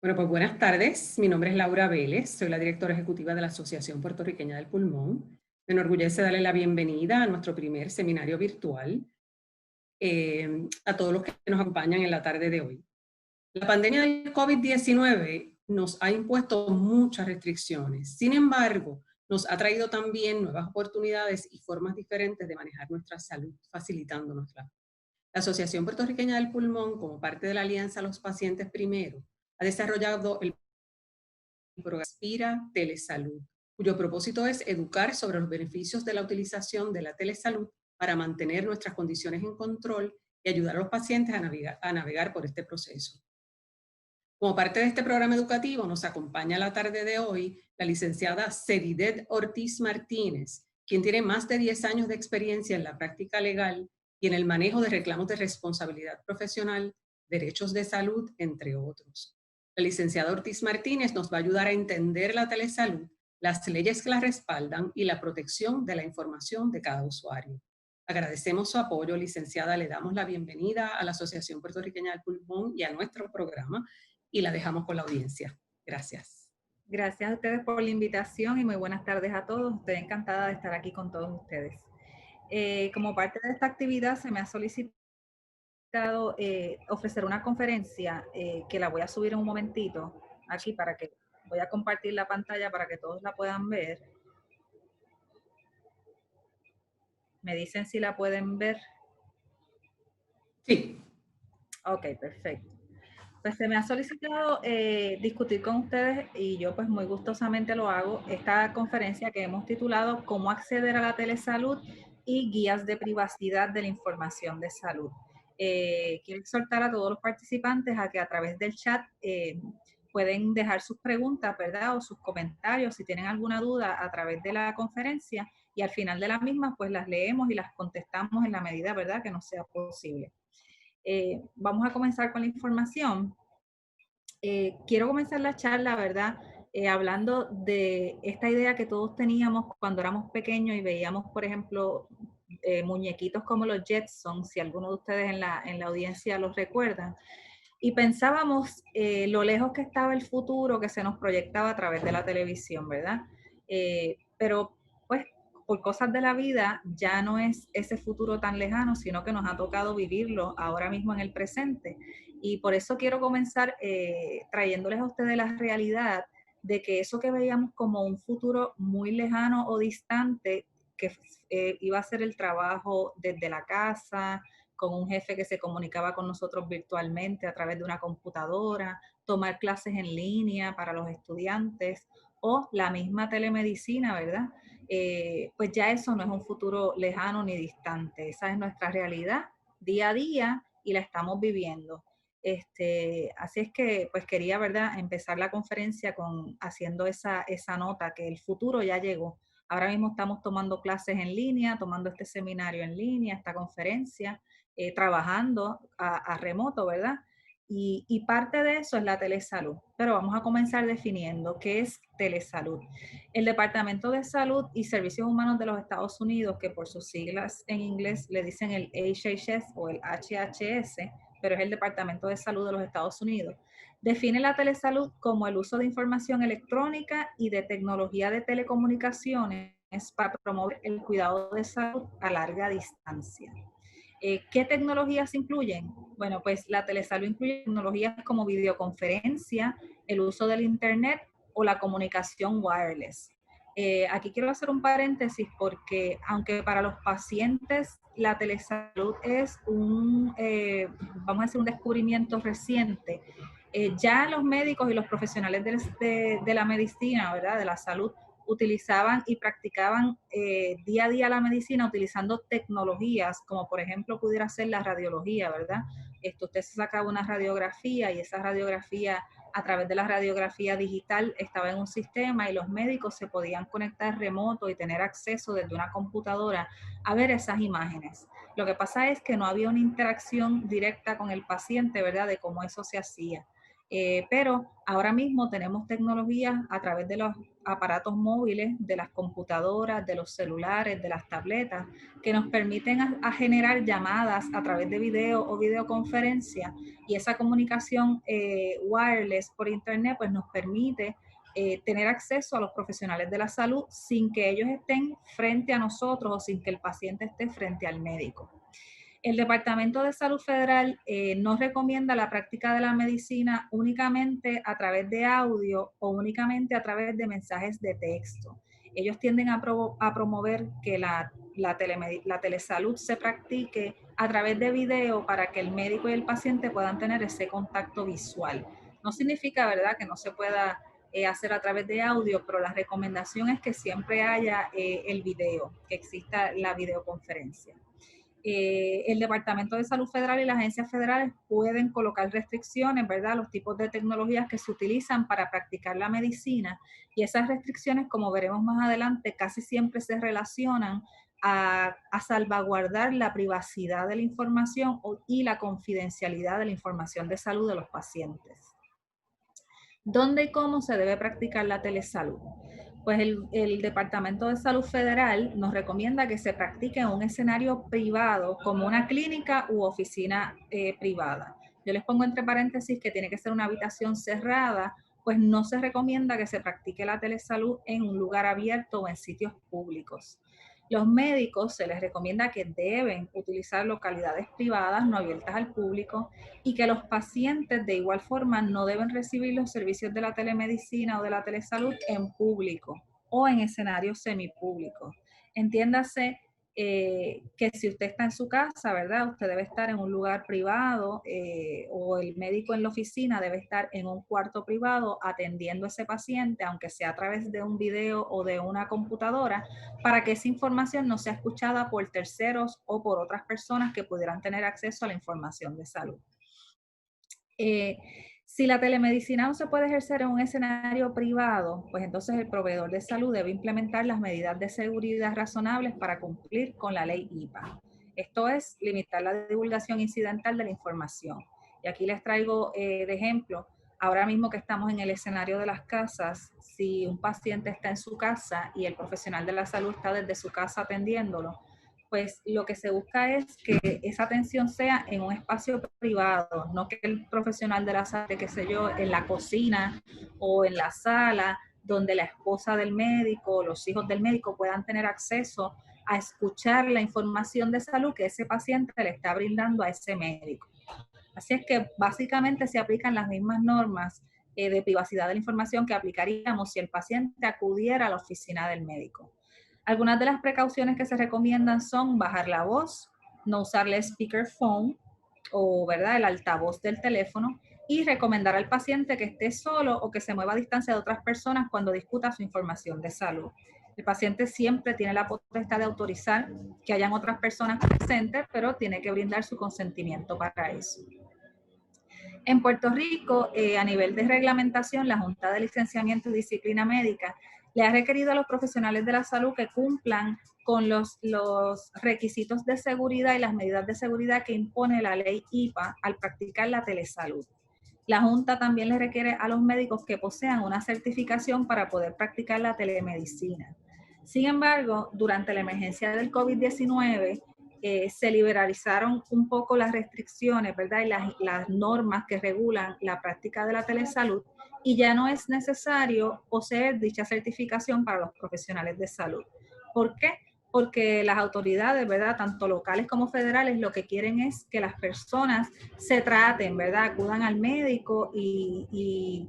Bueno, pues buenas tardes. Mi nombre es Laura Vélez, soy la directora ejecutiva de la Asociación Puertorriqueña del Pulmón. Me enorgullece darle la bienvenida a nuestro primer seminario virtual a todos los que nos acompañan en la tarde de hoy. La pandemia del COVID-19 nos ha impuesto muchas restricciones. Sin embargo, nos ha traído también nuevas oportunidades y formas diferentes de manejar nuestra salud, facilitándonosla. La Asociación Puertorriqueña del Pulmón, como parte de la Alianza Los Pacientes Primero, ha desarrollado el programa Aspira Telesalud, cuyo propósito es educar sobre los beneficios de la utilización de la telesalud para mantener nuestras condiciones en control y ayudar a los pacientes a navegar por este proceso. Como parte de este programa educativo, nos acompaña la tarde de hoy la licenciada Cedidet Ortiz Martínez, quien tiene más de 10 años de experiencia en la práctica legal y en el manejo de reclamos de responsabilidad profesional, derechos de salud, entre otros. La licenciada Ortiz Martínez nos va a ayudar a entender la telesalud, las leyes que la respaldan y la protección de la información de cada usuario. Agradecemos su apoyo, licenciada. Le damos la bienvenida a la Asociación Puertorriqueña del Pulmón y a nuestro programa y la dejamos con la audiencia. Gracias. Gracias a ustedes por la invitación y muy buenas tardes a todos. Estoy encantada de estar aquí con todos ustedes. Como parte de esta actividad se me ha solicitado ofrecer una conferencia que la voy a subir en un momentito aquí voy a compartir la pantalla para que todos la puedan ver. Me dicen si la pueden ver. Sí. Ok, perfecto. Pues se me ha solicitado discutir con ustedes y yo pues muy gustosamente lo hago, esta conferencia que hemos titulado Cómo acceder a la telesalud y guías de privacidad de la información de salud. Quiero exhortar a todos los participantes a que a través del chat pueden dejar sus preguntas, ¿verdad? O sus comentarios si tienen alguna duda a través de la conferencia y al final de la misma pues las leemos y las contestamos en la medida, ¿verdad?, que nos sea posible. Vamos a comenzar con la información. Quiero comenzar la charla, ¿verdad? Hablando de esta idea que todos teníamos cuando éramos pequeños y veíamos, por ejemplo, muñequitos como los Jetsons, si alguno de ustedes en la audiencia los recuerdan, y pensábamos lo lejos que estaba el futuro que se nos proyectaba a través de la televisión, ¿verdad? Pero pues por cosas de la vida ya no es ese futuro tan lejano, sino que nos ha tocado vivirlo ahora mismo en el presente. Y por eso quiero comenzar trayéndoles a ustedes la realidad de que eso que veíamos como un futuro muy lejano o distante, que iba a ser el trabajo desde la casa, con un jefe que se comunicaba con nosotros virtualmente a través de una computadora, tomar clases en línea para los estudiantes o la misma telemedicina, ¿verdad? Pues ya eso no es un futuro lejano ni distante, esa es nuestra realidad día a día y la estamos viviendo. Así es que pues quería, ¿verdad?, empezar la conferencia haciendo esa nota que el futuro ya llegó. Ahora mismo estamos tomando clases en línea, tomando este seminario en línea, esta conferencia, trabajando a remoto, ¿verdad? Y parte de eso es la telesalud. Pero vamos a comenzar definiendo qué es telesalud. El Departamento de Salud y Servicios Humanos de los Estados Unidos, que por sus siglas en inglés le dicen el HHS o el HHS, pero es el Departamento de Salud de los Estados Unidos, define la telesalud como el uso de información electrónica y de tecnología de telecomunicaciones para promover el cuidado de salud a larga distancia. ¿Qué tecnologías incluyen? Bueno, pues la telesalud incluye tecnologías como videoconferencia, el uso del Internet o la comunicación wireless. Aquí quiero hacer un paréntesis porque aunque para los pacientes la telesalud es vamos a decir, un descubrimiento reciente, ya los médicos y los profesionales de la medicina, ¿verdad?, de la salud, utilizaban y practicaban día a día la medicina utilizando tecnologías, como por ejemplo pudiera ser la radiología, ¿verdad? Usted se sacaba una radiografía y esa radiografía, a través de la radiografía digital, estaba en un sistema y los médicos se podían conectar remoto y tener acceso desde una computadora a ver esas imágenes. Lo que pasa es que no había una interacción directa con el paciente, ¿verdad?, de cómo eso se hacía. Pero ahora mismo tenemos tecnologías a través de los aparatos móviles, de las computadoras, de los celulares, de las tabletas, que nos permiten a generar llamadas a través de video o videoconferencia, y esa comunicación wireless por internet pues nos permite tener acceso a los profesionales de la salud sin que ellos estén frente a nosotros o sin que el paciente esté frente al médico. El Departamento de Salud Federal no recomienda la práctica de la medicina únicamente a través de audio o únicamente a través de mensajes de texto. Ellos tienden a promover que la telesalud se practique a través de video para que el médico y el paciente puedan tener ese contacto visual. No significa, ¿verdad?, que no se pueda hacer a través de audio, pero la recomendación es que siempre haya el video, que exista la videoconferencia. El Departamento de Salud Federal y las agencias federales pueden colocar restricciones, ¿verdad?, a los tipos de tecnologías que se utilizan para practicar la medicina, y esas restricciones, como veremos más adelante, casi siempre se relacionan a salvaguardar la privacidad de la información y la confidencialidad de la información de salud de los pacientes. ¿Dónde y cómo se debe practicar la telesalud? Pues el Departamento de Salud Federal nos recomienda que se practique en un escenario privado, como una clínica u oficina privada. Yo les pongo entre paréntesis que tiene que ser una habitación cerrada, pues no se recomienda que se practique la telesalud en un lugar abierto o en sitios públicos. Los médicos se les recomienda que deben utilizar localidades privadas no abiertas al público, y que los pacientes de igual forma no deben recibir los servicios de la telemedicina o de la telesalud en público o en escenarios semipúblicos. Entiéndase que si usted está en su casa, ¿verdad?, usted debe estar en un lugar privado, o el médico en la oficina debe estar en un cuarto privado atendiendo a ese paciente, aunque sea a través de un video o de una computadora, para que esa información no sea escuchada por terceros o por otras personas que pudieran tener acceso a la información de salud. Si la telemedicina no se puede ejercer en un escenario privado, pues entonces el proveedor de salud debe implementar las medidas de seguridad razonables para cumplir con la ley IPA. Esto es limitar la divulgación incidental de la información. Y aquí les traigo de ejemplo, ahora mismo que estamos en el escenario de las casas, si un paciente está en su casa y el profesional de la salud está desde su casa atendiéndolo, pues lo que se busca es que esa atención sea en un espacio privado, no que el profesional de la salud, qué sé yo, en la cocina o en la sala, donde la esposa del médico o los hijos del médico puedan tener acceso a escuchar la información de salud que ese paciente le está brindando a ese médico. Así es que básicamente se aplican las mismas normas de privacidad de la información que aplicaríamos si el paciente acudiera a la oficina del médico. Algunas de las precauciones que se recomiendan son bajar la voz, no usar el speakerphone o, ¿verdad?, el altavoz del teléfono, y recomendar al paciente que esté solo o que se mueva a distancia de otras personas cuando discuta su información de salud. El paciente siempre tiene la potestad de autorizar que hayan otras personas presentes, pero tiene que brindar su consentimiento para eso. En Puerto Rico, a nivel de reglamentación, la Junta de Licenciamiento y Disciplina Médica le ha requerido a los profesionales de la salud que cumplan con los requisitos de seguridad y las medidas de seguridad que impone la ley IPA al practicar la telesalud. La Junta también le requiere a los médicos que posean una certificación para poder practicar la telemedicina. Sin embargo, durante la emergencia del COVID-19, se liberalizaron un poco las restricciones, ¿verdad?, y las normas que regulan la práctica de la telesalud, y ya no es necesario poseer dicha certificación para los profesionales de salud. ¿Por qué? Porque las autoridades, ¿verdad?, tanto locales como federales, lo que quieren es que las personas se traten, ¿verdad?, acudan al médico y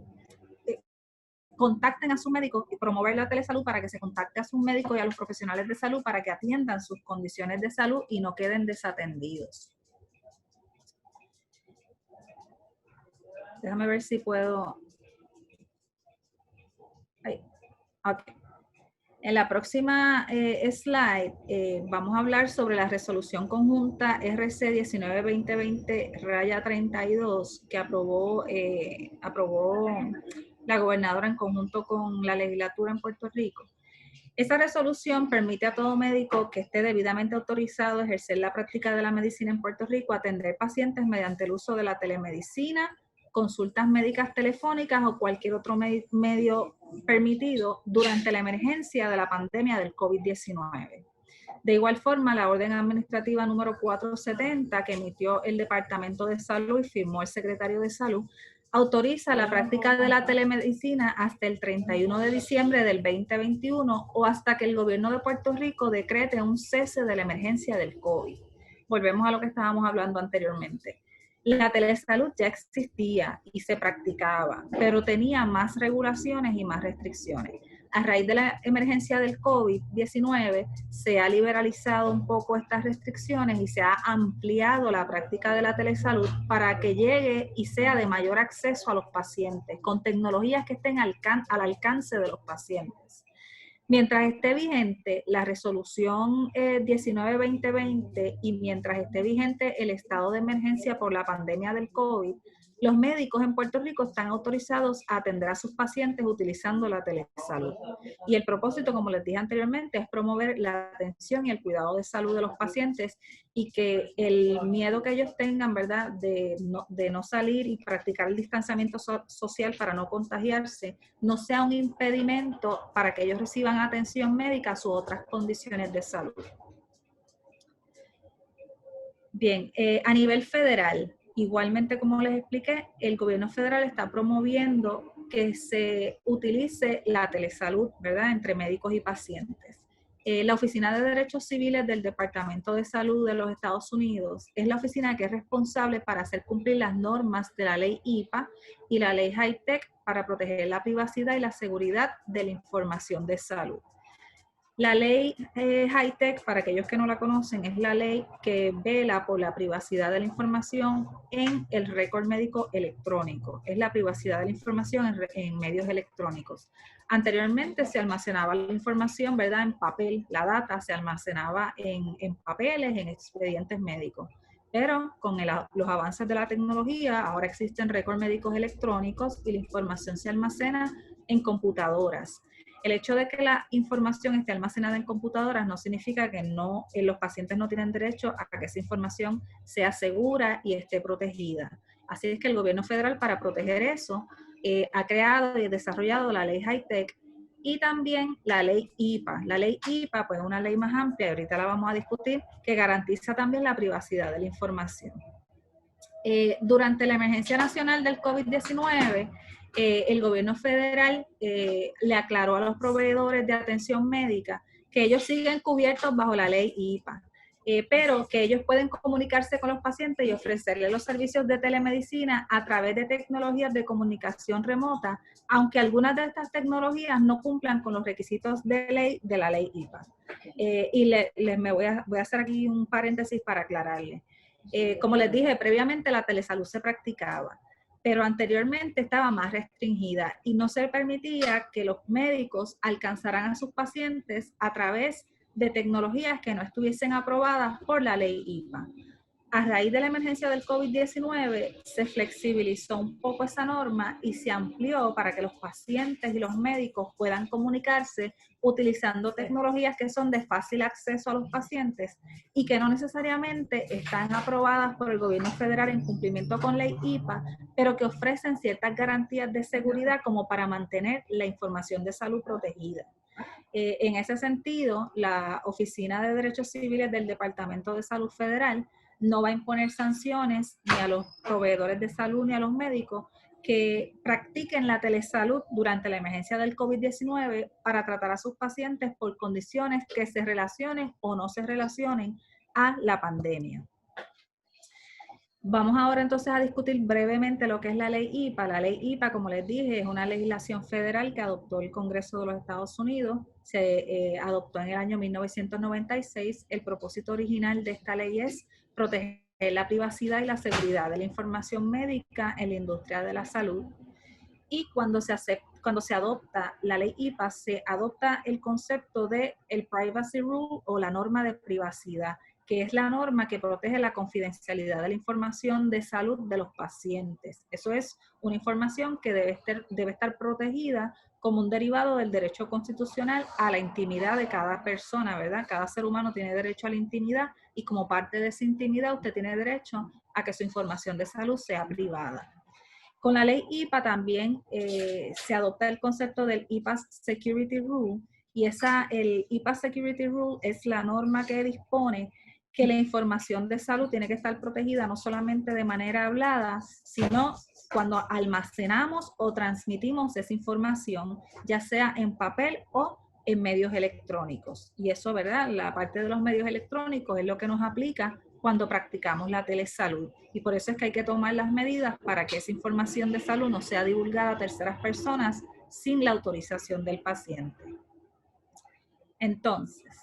contacten a su médico, y promover la telesalud para que se contacte a su médico y a los profesionales de salud para que atiendan sus condiciones de salud y no queden desatendidos. Déjame ver si puedo. Ahí. Okay. En la próxima slide vamos a hablar sobre la resolución conjunta RC 19-2020-32 que aprobó la gobernadora en conjunto con la legislatura en Puerto Rico. Esa resolución permite a todo médico que esté debidamente autorizado a ejercer la práctica de la medicina en Puerto Rico atender pacientes mediante el uso de la telemedicina consultas médicas telefónicas o cualquier otro medio permitido durante la emergencia de la pandemia del COVID-19. De igual forma, la orden administrativa número 470 que emitió el Departamento de Salud y firmó el secretario de Salud, autoriza la práctica de la telemedicina hasta el 31 de diciembre del 2021 o hasta que el gobierno de Puerto Rico decrete un cese de la emergencia del COVID. Volvemos a lo que estábamos hablando anteriormente. La telesalud ya existía y se practicaba, pero tenía más regulaciones y más restricciones. A raíz de la emergencia del COVID-19 se ha liberalizado un poco estas restricciones y se ha ampliado la práctica de la telesalud para que llegue y sea de mayor acceso a los pacientes, con tecnologías que estén al alcance de los pacientes. Mientras esté vigente la resolución 19-2020 y mientras esté vigente el estado de emergencia por la pandemia del COVID, los médicos en Puerto Rico están autorizados a atender a sus pacientes utilizando la telesalud. Y el propósito, como les dije anteriormente, es promover la atención y el cuidado de salud de los pacientes y que el miedo que ellos tengan, ¿verdad?, de no salir y practicar el distanciamiento social para no contagiarse, no sea un impedimento para que ellos reciban atención médica u otras condiciones de salud. Bien, a nivel federal, igualmente como les expliqué, el gobierno federal está promoviendo que se utilice la telesalud, ¿verdad?, entre médicos y pacientes. La Oficina de Derechos Civiles del Departamento de Salud de los Estados Unidos es la oficina que es responsable para hacer cumplir las normas de la ley HIPAA y la ley HITECH para proteger la privacidad y la seguridad de la información de salud. La ley HITECH, para aquellos que no la conocen, es la ley que vela por la privacidad de la información en el récord médico electrónico. Es la privacidad de la información en medios electrónicos. Anteriormente se almacenaba la información, ¿verdad?, en papel. La data se almacenaba en papeles, en expedientes médicos. Pero con los avances de la tecnología, ahora existen récords médicos electrónicos y la información se almacena en computadoras. El hecho de que la información esté almacenada en computadoras no significa que los pacientes no tienen derecho a que esa información sea segura y esté protegida. Así es que el gobierno federal, para proteger eso, ha creado y desarrollado la ley HITECH y también la ley HIPAA. La ley HIPAA, pues, es una ley más amplia, y ahorita la vamos a discutir, que garantiza también la privacidad de la información. Durante la emergencia nacional del COVID-19, el gobierno federal le aclaró a los proveedores de atención médica que ellos siguen cubiertos bajo la ley HIPAA, pero que ellos pueden comunicarse con los pacientes y ofrecerles los servicios de telemedicina a través de tecnologías de comunicación remota, aunque algunas de estas tecnologías no cumplan con los requisitos de la ley HIPAA. Me voy a hacer aquí un paréntesis para aclararles. Como les dije, previamente la telesalud se practicaba, pero anteriormente estaba más restringida y no se permitía que los médicos alcanzaran a sus pacientes a través de tecnologías que no estuviesen aprobadas por la ley HIPAA. A raíz de la emergencia del COVID-19 se flexibilizó un poco esa norma y se amplió para que los pacientes y los médicos puedan comunicarse utilizando tecnologías que son de fácil acceso a los pacientes y que no necesariamente están aprobadas por el gobierno federal en cumplimiento con ley HIPAA, pero que ofrecen ciertas garantías de seguridad como para mantener la información de salud protegida. En ese sentido, la Oficina de Derechos Civiles del Departamento de Salud Federal no va a imponer sanciones ni a los proveedores de salud ni a los médicos que practiquen la telesalud durante la emergencia del COVID-19 para tratar a sus pacientes por condiciones que se relacionen o no se relacionen a la pandemia. Vamos ahora entonces a discutir brevemente lo que es la ley HIPAA. La ley HIPAA, como les dije, es una legislación federal que adoptó el Congreso de los Estados Unidos. Se adoptó en el año 1996. El propósito original de esta ley es proteger la privacidad y la seguridad de la información médica en la industria de la salud. Y cuando se adopta la ley HIPAA, se adopta el concepto de el Privacy Rule o la norma de privacidad, que es la norma que protege la confidencialidad de la información de salud de los pacientes. Eso es una información que debe estar protegida como un derivado del derecho constitucional a la intimidad de cada persona, ¿verdad? Cada ser humano tiene derecho a la intimidad y como parte de esa intimidad usted tiene derecho a que su información de salud sea privada. Con la ley IPA también se adopta el concepto del IPA Security Rule, y el IPA Security Rule es la norma que dispone que la información de salud tiene que estar protegida no solamente de manera hablada, sino cuando almacenamos o transmitimos esa información, ya sea en papel o en medios electrónicos. Y eso, ¿verdad? La parte de los medios electrónicos es lo que nos aplica cuando practicamos la telesalud. Y por eso es que hay que tomar las medidas para que esa información de salud no sea divulgada a terceras personas sin la autorización del paciente. Entonces,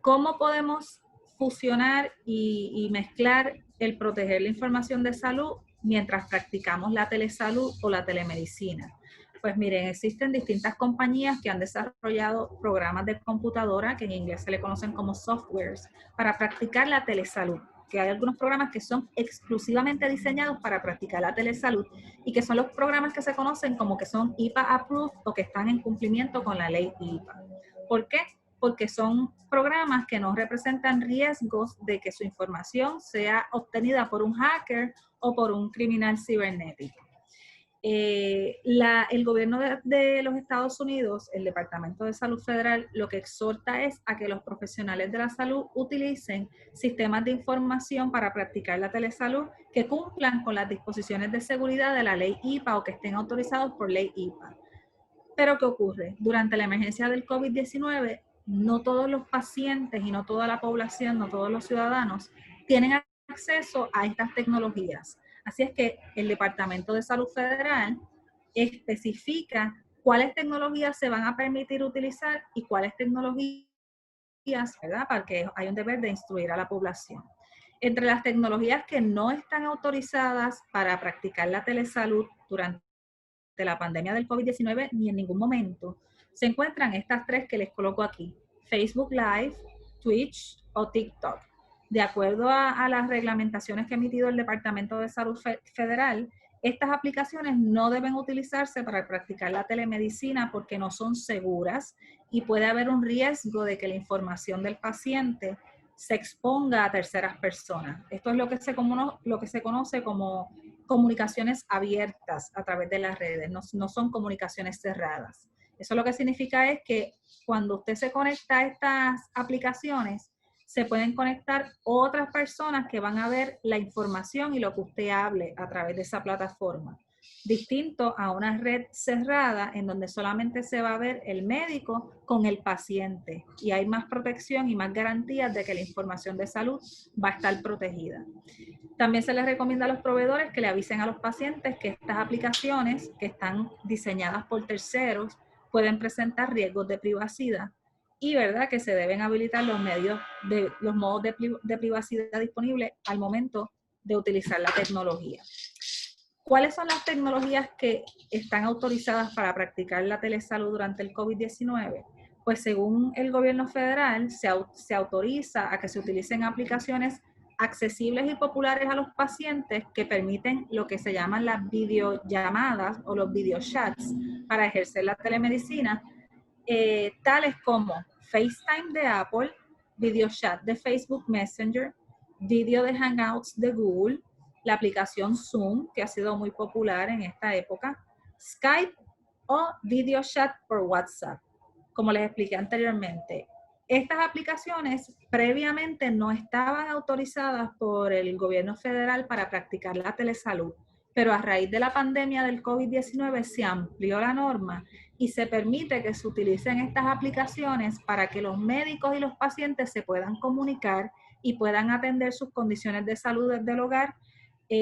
¿cómo podemos fusionar y mezclar el proteger la información de salud mientras practicamos la telesalud o la telemedicina? Pues miren, existen distintas compañías que han desarrollado programas de computadora, que en inglés se le conocen como softwares, para practicar la telesalud. Que hay algunos programas que son exclusivamente diseñados para practicar la telesalud y que son los programas que se conocen como que son IPA approved o que están en cumplimiento con la ley IPA. ¿Por qué? Porque son programas que no representan riesgos de que su información sea obtenida por un hacker o por un criminal cibernético. El gobierno de los Estados Unidos, el Departamento de Salud Federal, lo que exhorta es a que los profesionales de la salud utilicen sistemas de información para practicar la telesalud que cumplan con las disposiciones de seguridad de la ley IPA o que estén autorizados por ley IPA. Pero ¿qué ocurre? Durante la emergencia del COVID-19, no todos los pacientes y no toda la población, no todos los ciudadanos tienen acceso a estas tecnologías. Así es que el Departamento de Salud Federal especifica cuáles tecnologías se van a permitir utilizar y cuáles tecnologías, ¿verdad? Porque hay un deber de instruir a la población. Entre las tecnologías que no están autorizadas para practicar la telesalud durante la pandemia del COVID-19 ni en ningún momento, se encuentran estas tres que les coloco aquí: Facebook Live, Twitch o TikTok. De acuerdo a las reglamentaciones que ha emitido el Departamento de Salud Federal, estas aplicaciones no deben utilizarse para practicar la telemedicina porque no son seguras y puede haber un riesgo de que la información del paciente se exponga a terceras personas. Esto es lo que se conoce como comunicaciones abiertas a través de las redes, no son comunicaciones cerradas. Eso lo que significa es que cuando usted se conecta a estas aplicaciones, se pueden conectar otras personas que van a ver la información y lo que usted hable a través de esa plataforma. Distinto a una red cerrada en donde solamente se va a ver el médico con el paciente y hay más protección y más garantías de que la información de salud va a estar protegida. También se les recomienda a los proveedores que le avisen a los pacientes que estas aplicaciones que están diseñadas por terceros pueden presentar riesgos de privacidad y, ¿verdad?, que se deben habilitar los modos de privacidad disponibles al momento de utilizar la tecnología. ¿Cuáles son las tecnologías que están autorizadas para practicar la telesalud durante el COVID-19? Pues según el gobierno federal, se autoriza a que se utilicen aplicaciones accesibles y populares a los pacientes que permiten lo que se llaman las videollamadas o los videochats para ejercer la telemedicina, tales como FaceTime de Apple, videochat de Facebook Messenger, video de Hangouts de Google, la aplicación Zoom, que ha sido muy popular en esta época, Skype o videochat por WhatsApp. Como les expliqué anteriormente, estas aplicaciones previamente no estaban autorizadas por el gobierno federal para practicar la telesalud, pero a raíz de la pandemia del COVID-19 se amplió la norma y se permite que se utilicen estas aplicaciones para que los médicos y los pacientes se puedan comunicar y puedan atender sus condiciones de salud desde el hogar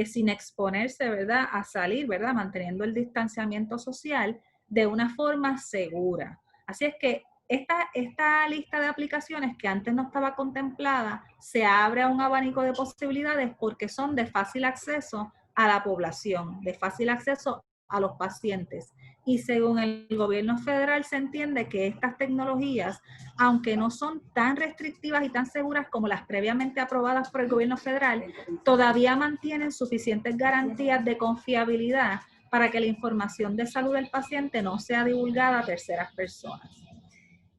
sin exponerse, ¿verdad?, a salir, ¿verdad?, manteniendo el distanciamiento social de una forma segura. Así es que esta lista de aplicaciones que antes no estaba contemplada se abre a un abanico de posibilidades porque son de fácil acceso a la población, de fácil acceso a los pacientes. Y según el gobierno federal se entiende que estas tecnologías, aunque no son tan restrictivas y tan seguras como las previamente aprobadas por el gobierno federal, todavía mantienen suficientes garantías de confiabilidad para que la información de salud del paciente no sea divulgada a terceras personas.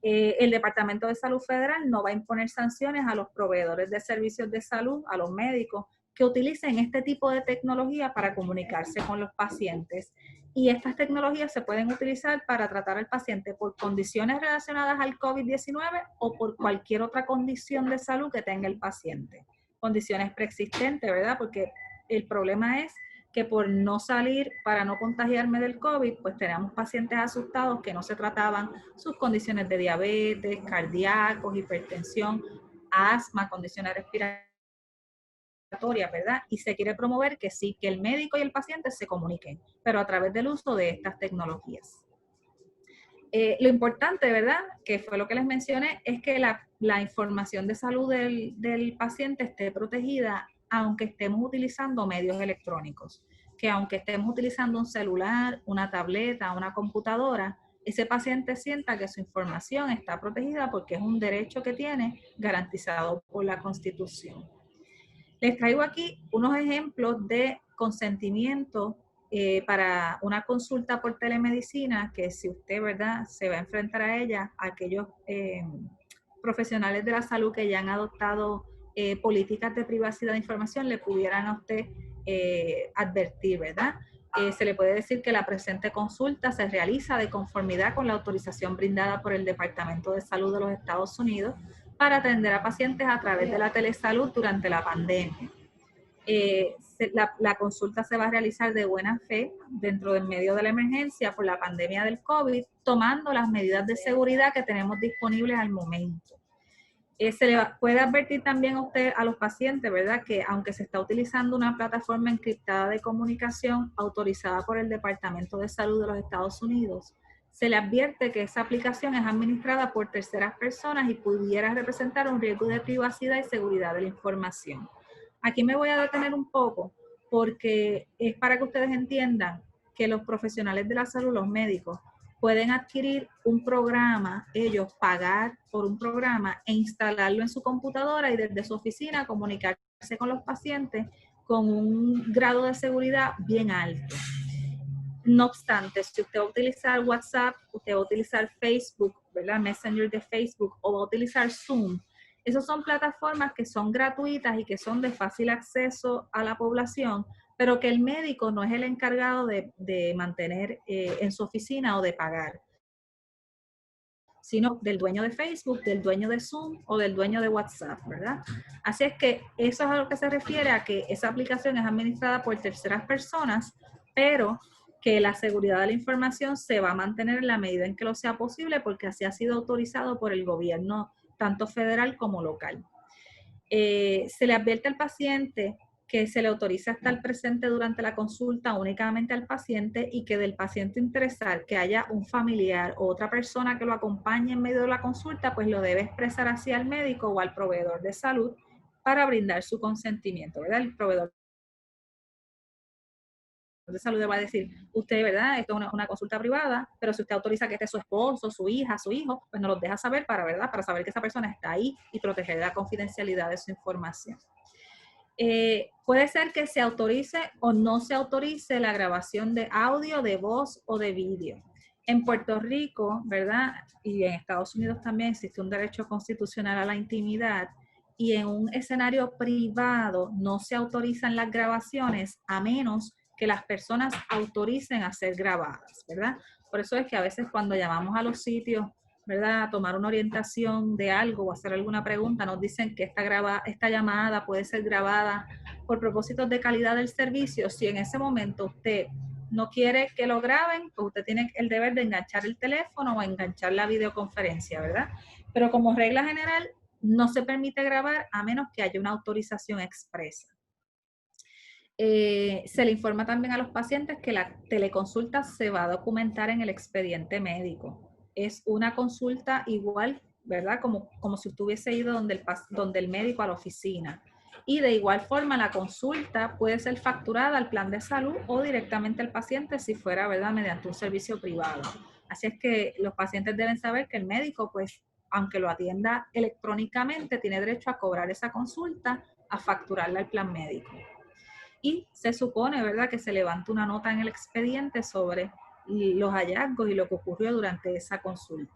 El Departamento de Salud Federal no va a imponer sanciones a los proveedores de servicios de salud, a los médicos, que utilicen este tipo de tecnología para comunicarse con los pacientes. Y estas tecnologías se pueden utilizar para tratar al paciente por condiciones relacionadas al COVID-19 o por cualquier otra condición de salud que tenga el paciente. Condiciones preexistentes, ¿verdad? Porque el problema es que por no salir para no contagiarme del COVID, pues tenemos pacientes asustados que no se trataban sus condiciones de diabetes, cardíacos, hipertensión, asma, condiciones respiratorias, ¿verdad? Y se quiere promover que sí, que el médico y el paciente se comuniquen, pero a través del uso de estas tecnologías. Lo importante, ¿verdad?, que fue lo que les mencioné, es que la información de salud del paciente esté protegida aunque estemos utilizando medios electrónicos, que aunque estemos utilizando un celular, una tableta, una computadora, ese paciente sienta que su información está protegida porque es un derecho que tiene garantizado por la Constitución. Les traigo aquí unos ejemplos de consentimiento para una consulta por telemedicina, que si usted, ¿verdad?, se va a enfrentar a ella, aquellos profesionales de la salud que ya han adoptado políticas de privacidad de información le pudieran a usted advertir, ¿verdad? Se le puede decir que la presente consulta se realiza de conformidad con la autorización brindada por el Departamento de Salud de los Estados Unidos para atender a pacientes a través de la telesalud durante la pandemia. La consulta se va a realizar de buena fe dentro del medio de la emergencia por la pandemia del COVID, tomando las medidas de seguridad que tenemos disponibles al momento. Se le puede advertir también a usted, a los pacientes, ¿verdad?, que aunque se está utilizando una plataforma encriptada de comunicación autorizada por el Departamento de Salud de los Estados Unidos, se le advierte que esa aplicación es administrada por terceras personas y pudiera representar un riesgo de privacidad y seguridad de la información. Aquí me voy a detener un poco porque es para que ustedes entiendan que los profesionales de la salud, los médicos, pueden adquirir un programa, ellos pagar por un programa e instalarlo en su computadora y desde su oficina comunicarse con los pacientes con un grado de seguridad bien alto. No obstante, si usted va a utilizar WhatsApp, usted va a utilizar Facebook, ¿verdad?, Messenger de Facebook, o va a utilizar Zoom, esas son plataformas que son gratuitas y que son de fácil acceso a la población, pero que el médico no es el encargado de mantener en su oficina o de pagar, sino del dueño de Facebook, del dueño de Zoom o del dueño de WhatsApp, ¿verdad? Así es que eso es a lo que se refiere a que esa aplicación es administrada por terceras personas, pero que la seguridad de la información se va a mantener en la medida en que lo sea posible porque así ha sido autorizado por el gobierno, tanto federal como local. Se le advierte al paciente que se le autoriza estar presente durante la consulta únicamente al paciente y que del paciente interesar que haya un familiar o otra persona que lo acompañe en medio de la consulta, pues lo debe expresar así al médico o al proveedor de salud para brindar su consentimiento, ¿verdad? El proveedor de salud le va a decir, usted, ¿verdad?, esto es una consulta privada, pero si usted autoriza que esté su esposo, su hija, su hijo, pues nos los deja saber ¿verdad?, para saber que esa persona está ahí y proteger la confidencialidad de su información. Puede ser que se autorice o no se autorice la grabación de audio, de voz o de vídeo. En Puerto Rico, ¿verdad?, y en Estados Unidos también existe un derecho constitucional a la intimidad y en un escenario privado no se autorizan las grabaciones a menos que las personas autoricen a ser grabadas, ¿verdad? Por eso es que a veces cuando llamamos a los sitios, ¿verdad?, a tomar una orientación de algo o hacer alguna pregunta, nos dicen que esta llamada puede ser grabada por propósitos de calidad del servicio. Si en ese momento usted no quiere que lo graben, pues usted tiene el deber de enganchar el teléfono o enganchar la videoconferencia, ¿verdad? Pero como regla general, no se permite grabar a menos que haya una autorización expresa. Se le informa también a los pacientes que la teleconsulta se va a documentar en el expediente médico. Es una consulta igual, ¿verdad?, como si usted hubiese ido donde el médico a la oficina. Y de igual forma la consulta puede ser facturada al plan de salud o directamente al paciente si fuera, ¿verdad?, mediante un servicio privado. Así es que los pacientes deben saber que el médico, pues, aunque lo atienda electrónicamente, tiene derecho a cobrar esa consulta, a facturarla al plan médico. Y se supone, ¿verdad?, que se levanta una nota en el expediente sobre los hallazgos y lo que ocurrió durante esa consulta.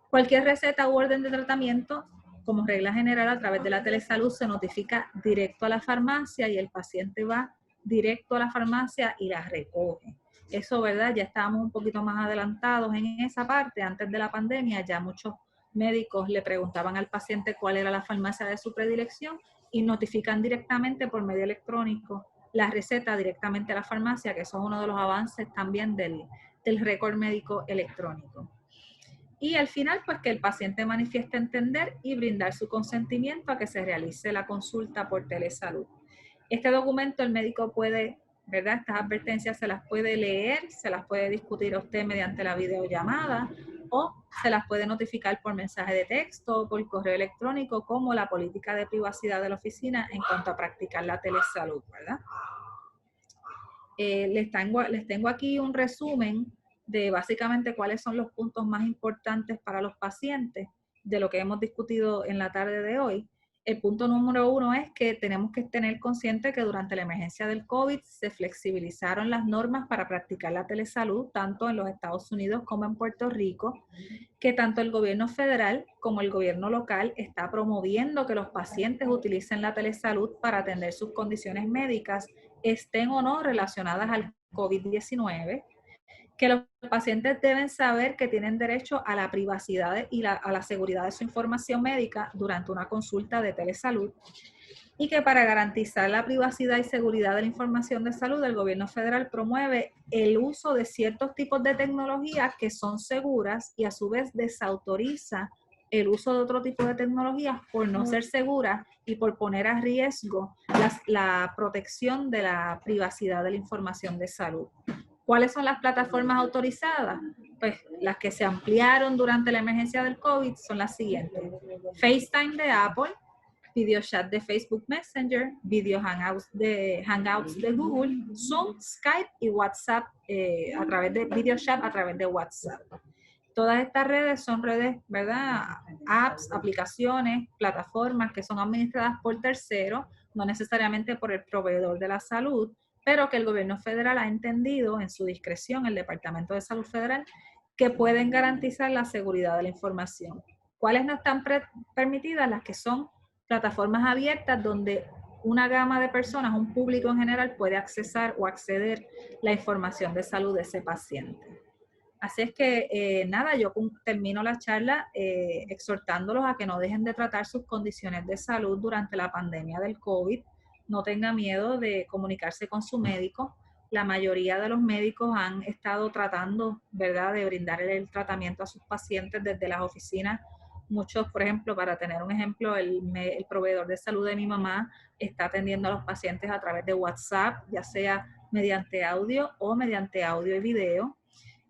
Cualquier receta u orden de tratamiento como regla general, a través de la telesalud se notifica directo a la farmacia y el paciente va directo a la farmacia y la recoge. Eso, ¿verdad? Ya estábamos un poquito más adelantados en esa parte. Antes de la pandemia ya muchos médicos le preguntaban al paciente cuál era la farmacia de su predilección y notifican directamente por medio electrónico la receta directamente a la farmacia, que eso es uno de los avances también del récord médico electrónico. Y al final, pues que el paciente manifieste entender y brindar su consentimiento a que se realice la consulta por telesalud. Este documento el médico puede, ¿verdad? Estas advertencias se las puede leer, se las puede discutir a usted mediante la videollamada o se las puede notificar por mensaje de texto o por correo electrónico, como la política de privacidad de la oficina en cuanto a practicar la telesalud, ¿verdad? Les tengo aquí un resumen de básicamente cuáles son los puntos más importantes para los pacientes de lo que hemos discutido en la tarde de hoy. El punto número 1 es que tenemos que tener consciente que durante la emergencia del COVID se flexibilizaron las normas para practicar la telesalud, tanto en los Estados Unidos como en Puerto Rico, que tanto el gobierno federal como el gobierno local está promoviendo que los pacientes utilicen la telesalud para atender sus condiciones médicas, estén o no relacionadas al COVID-19, que los pacientes deben saber que tienen derecho a la privacidad y a la seguridad de su información médica durante una consulta de telesalud, y que para garantizar la privacidad y seguridad de la información de salud, el gobierno federal promueve el uso de ciertos tipos de tecnologías que son seguras y a su vez desautoriza el uso de otro tipo de tecnologías por no ser seguras y por poner a riesgo la protección de la privacidad de la información de salud. ¿Cuáles son las plataformas autorizadas? Pues las que se ampliaron durante la emergencia del COVID son las siguientes: FaceTime de Apple, VideoChat de Facebook Messenger, Video Hangouts de Google, Zoom, Skype y WhatsApp a través de VideoChat a través de WhatsApp. Todas estas redes son redes, ¿verdad? Apps, aplicaciones, plataformas que son administradas por terceros, no necesariamente por el proveedor de la salud, pero que el gobierno federal ha entendido en su discreción, el Departamento de Salud Federal, que pueden garantizar la seguridad de la información. ¿Cuáles no están permitidas? Las que son plataformas abiertas donde una gama de personas, un público en general, puede accesar o acceder la información de salud de ese paciente. Así es que, nada, yo termino la charla exhortándolos a que no dejen de tratar sus condiciones de salud durante la pandemia del COVID. No tenga miedo de comunicarse con su médico. La mayoría de los médicos han estado tratando, ¿verdad?, de brindar el tratamiento a sus pacientes desde las oficinas. Muchos, por ejemplo, para tener un ejemplo, el proveedor de salud de mi mamá está atendiendo a los pacientes a través de WhatsApp, ya sea mediante audio o mediante audio y video.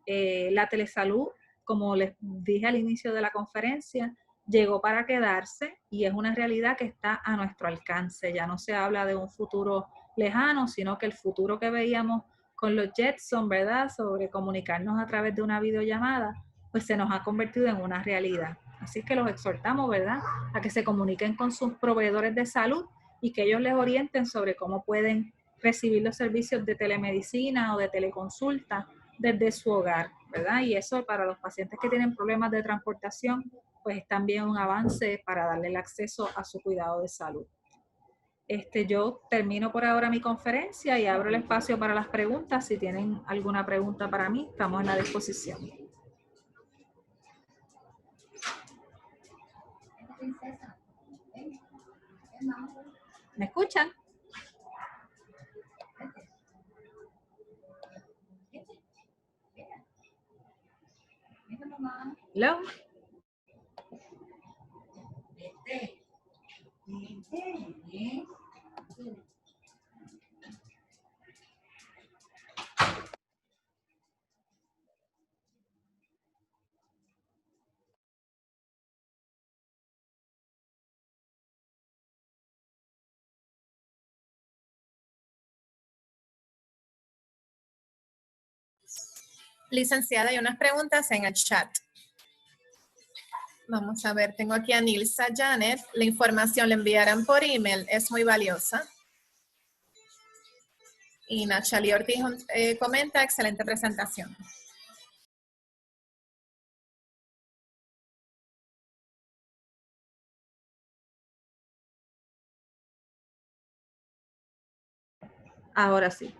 La telesalud, como les dije al inicio de la conferencia, llegó para quedarse y es una realidad que está a nuestro alcance. Ya no se habla de un futuro lejano, sino que el futuro que veíamos con los Jetson, ¿verdad?, sobre comunicarnos a través de una videollamada, pues se nos ha convertido en una realidad. Así que los exhortamos, ¿verdad?, a que se comuniquen con sus proveedores de salud y que ellos les orienten sobre cómo pueden recibir los servicios de telemedicina o de teleconsulta desde su hogar, ¿verdad? Y eso para los pacientes que tienen problemas de transportación, pues es también un avance para darle el acceso a su cuidado de salud. Yo termino por ahora mi conferencia y abro el espacio para las preguntas. Si tienen alguna pregunta para mí, estamos en la disposición. ¿Me escuchan? Hello. Licenciada, hay unas preguntas en el chat. Vamos a ver, tengo aquí a Nilsa Janet. La información la enviarán por email, es muy valiosa. Y Nachali Ortiz comenta, excelente presentación. Ahora sí.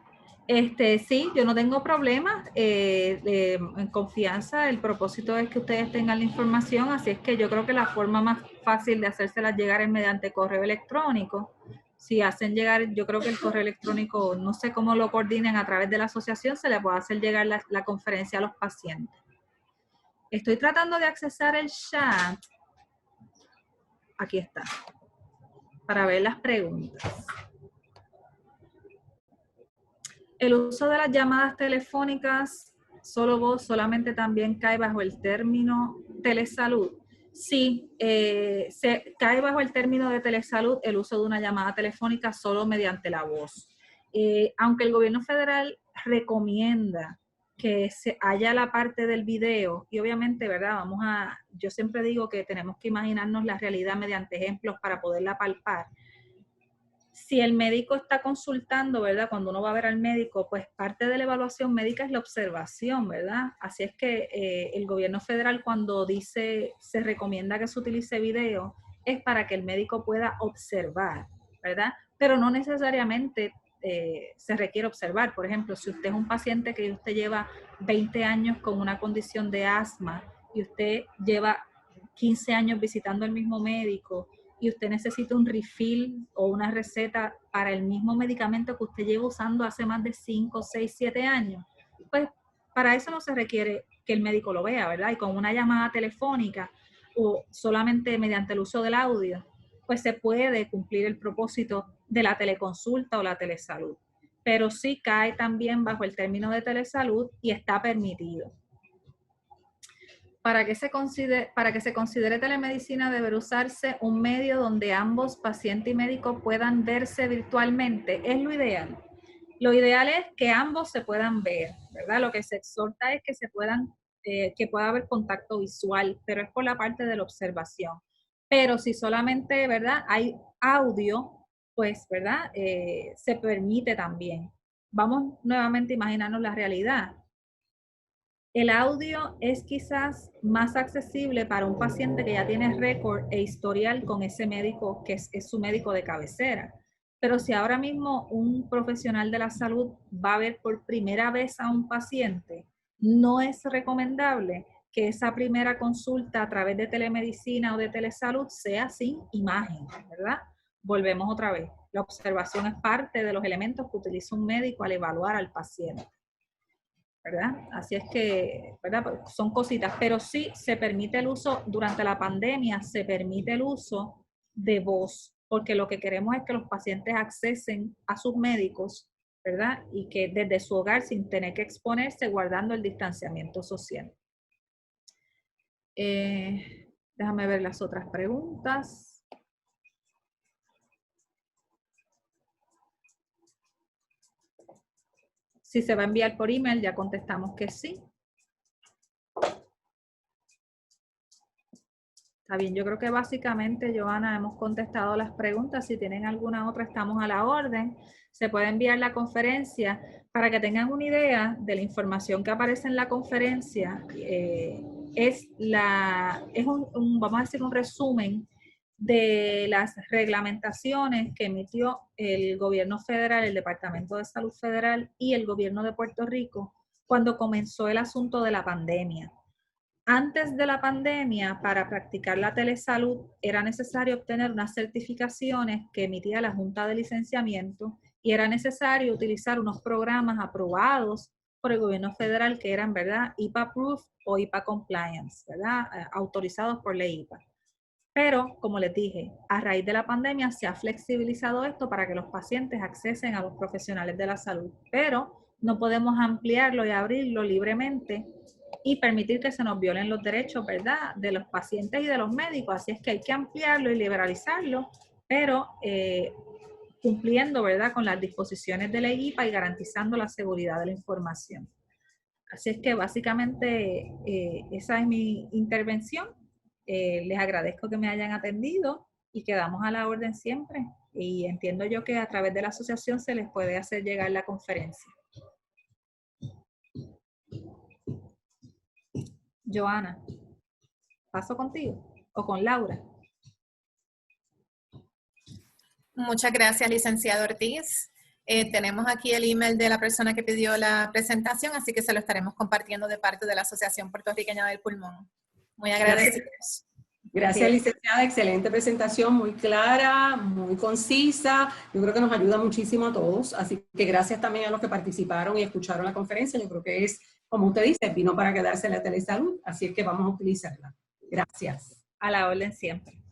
Sí, yo no tengo problemas. En confianza, el propósito es que ustedes tengan la información, así es que yo creo que la forma más fácil de hacérselas llegar es mediante correo electrónico. Si hacen llegar, yo creo que el correo electrónico, no sé cómo lo coordinen a través de la asociación, se le puede hacer llegar la conferencia a los pacientes. Estoy tratando de accesar el chat. Aquí está. Para ver las preguntas. El uso de las llamadas telefónicas, solo voz, solamente también cae bajo el término telesalud. Sí, se cae bajo el término de telesalud el uso de una llamada telefónica solo mediante la voz. Aunque el gobierno federal recomienda que se haya la parte del video, y obviamente, ¿verdad? Yo siempre digo que tenemos que imaginarnos la realidad mediante ejemplos para poderla palpar. Si el médico está consultando, ¿verdad? Cuando uno va a ver al médico, pues parte de la evaluación médica es la observación, ¿verdad? Así es que el gobierno federal cuando dice, se recomienda que se utilice video, es para que el médico pueda observar, ¿verdad? Pero no necesariamente se requiere observar. Por ejemplo, si usted es un paciente que usted lleva 20 años con una condición de asma y usted lleva 15 años visitando al mismo médico, y usted necesita un refill o una receta para el mismo medicamento que usted lleva usando hace más de 5, 6, 7 años, pues para eso no se requiere que el médico lo vea, ¿verdad? Y con una llamada telefónica o solamente mediante el uso del audio, pues se puede cumplir el propósito de la teleconsulta o la telesalud. Pero sí cae también bajo el término de telesalud y está permitido. Para que se considere telemedicina debe usarse un medio donde ambos, paciente y médico, puedan verse virtualmente. Es lo ideal. Lo ideal es que ambos se puedan ver, ¿verdad? Lo que se exhorta es que que pueda haber contacto visual, pero es por la parte de la observación. Pero si solamente, ¿verdad? Hay audio, pues, ¿verdad? Se permite también. Vamos nuevamente a imaginarnos la realidad. El audio es quizás más accesible para un paciente que ya tiene récord e historial con ese médico que es su médico de cabecera. Pero si ahora mismo un profesional de la salud va a ver por primera vez a un paciente, no es recomendable que esa primera consulta a través de telemedicina o de telesalud sea sin imagen, ¿verdad? Volvemos otra vez. La observación es parte de los elementos que utiliza un médico al evaluar al paciente, ¿verdad? Así es que, ¿verdad? Son cositas, pero sí se permite el uso, durante la pandemia se permite el uso de voz, porque lo que queremos es que los pacientes accesen a sus médicos, ¿verdad? Y que desde su hogar, sin tener que exponerse, guardando el distanciamiento social. Déjame ver las otras preguntas. Si se va a enviar por email, ya contestamos que sí. Está bien, yo creo que básicamente, Joana, hemos contestado las preguntas. Si tienen alguna otra, estamos a la orden. Se puede enviar la conferencia para que tengan una idea de la información que aparece en la conferencia. Vamos a decir, un resumen de las reglamentaciones que emitió el gobierno federal, el Departamento de Salud Federal y el gobierno de Puerto Rico cuando comenzó el asunto de la pandemia. Antes de la pandemia, para practicar la telesalud, era necesario obtener unas certificaciones que emitía la Junta de Licenciamiento y era necesario utilizar unos programas aprobados por el gobierno federal que eran, ¿verdad?, IPA-Proof o IPA-Compliance, ¿verdad?, autorizados por ley IPA. Pero, como les dije, a raíz de la pandemia se ha flexibilizado esto para que los pacientes accesen a los profesionales de la salud, pero no podemos ampliarlo y abrirlo libremente y permitir que se nos violen los derechos, ¿verdad?, de los pacientes y de los médicos. Así es que hay que ampliarlo y liberalizarlo, pero cumpliendo, ¿verdad?, con las disposiciones de la IPA y garantizando la seguridad de la información. Así es que básicamente esa es mi intervención. Les agradezco que me hayan atendido y quedamos a la orden siempre. Y entiendo yo que a través de la asociación se les puede hacer llegar la conferencia. Joana, ¿paso contigo o con Laura? Muchas gracias, licenciado Ortiz. Tenemos aquí el email de la persona que pidió la presentación, así que se lo estaremos compartiendo de parte de la Asociación Puertorriqueña del Pulmón. Muy agradecidos. Gracias, licenciada. Excelente presentación, muy clara, muy concisa. Yo creo que nos ayuda muchísimo a todos. Así que gracias también a los que participaron y escucharon la conferencia. Yo creo que es, como usted dice, vino para quedarse la telesalud. Así es que vamos a utilizarla. Gracias. A la orden siempre.